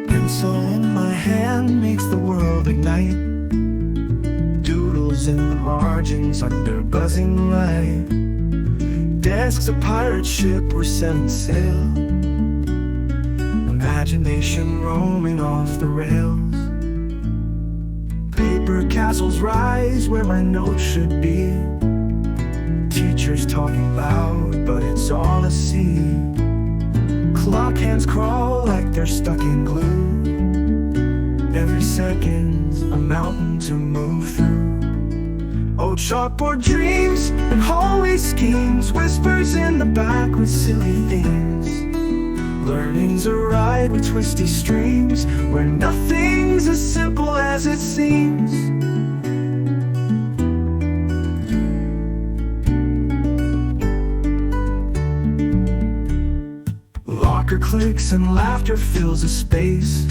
Pencil in my hand makes the world ignite. Doodles in the margins under buzzing light. Desks a pirate ship, we're setting sail. Imagination roaming off the rails. Paper castles rise where my notes should be. Teachers talking loud, but it's all a sea. Clock hands crawl like they're stuck in glue. Every second's a mountain to move through. Oh, chalkboard dreams and hallway schemes, whispers in the back with silly themes. Learning's a ride with twisty streams, where nothing's as simple as it seems. Locker clicks and laughter fills a space.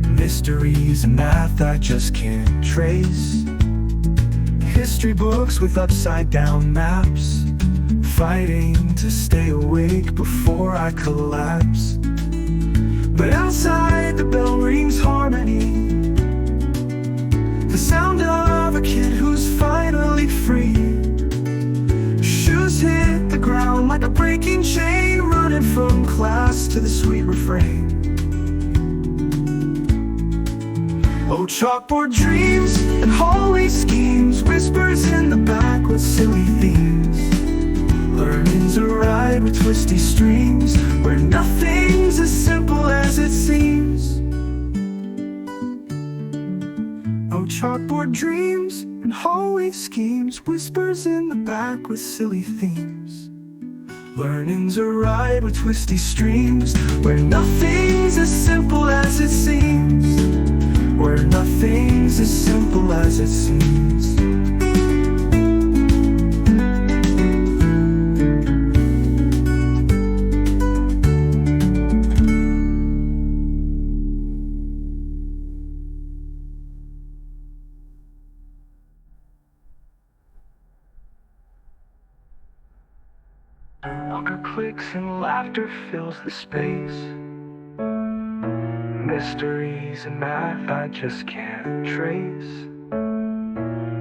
Mysteries and math I just can't trace. History books with upside-down maps, fighting to stay awake before I collapse. But outside the bell rings harmony, the sound of a kid who's finally free. Shoes hit the ground like a breaking chain, running from class to the sweet refrain. Oh, chalkboard dreams and hallway schemes, whispers in the back with silly themes. Learning's a ride with twisty streams, where nothing's as simple as it seems. Oh, chalkboard dreams and hallway schemes, whispers in the back with silly themes. Learning's a ride with twisty streams, where nothing's as simple as it seems. Where nothing's as simple as it seems. Longer clicks and laughter fills the space. Mysteries and math I just can't trace.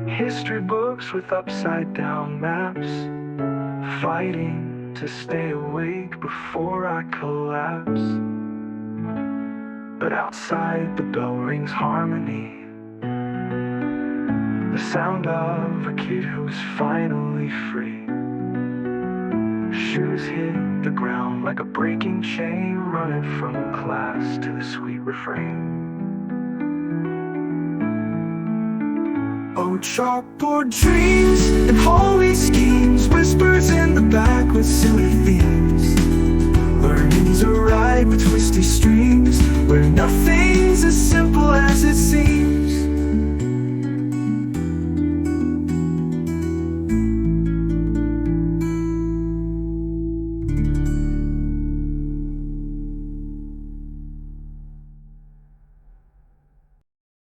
History books with upside-down maps, fighting to stay awake before I collapse. But outside the bell rings harmony, the sound of a kid who's finally free. Shoes hit the ground like a breaking chain, running from class to the sweet refrain. Oh, chalkboard dreams and hallway schemes, whispers in the back with silly themes. Learning's a ride with twisty streams, where nothing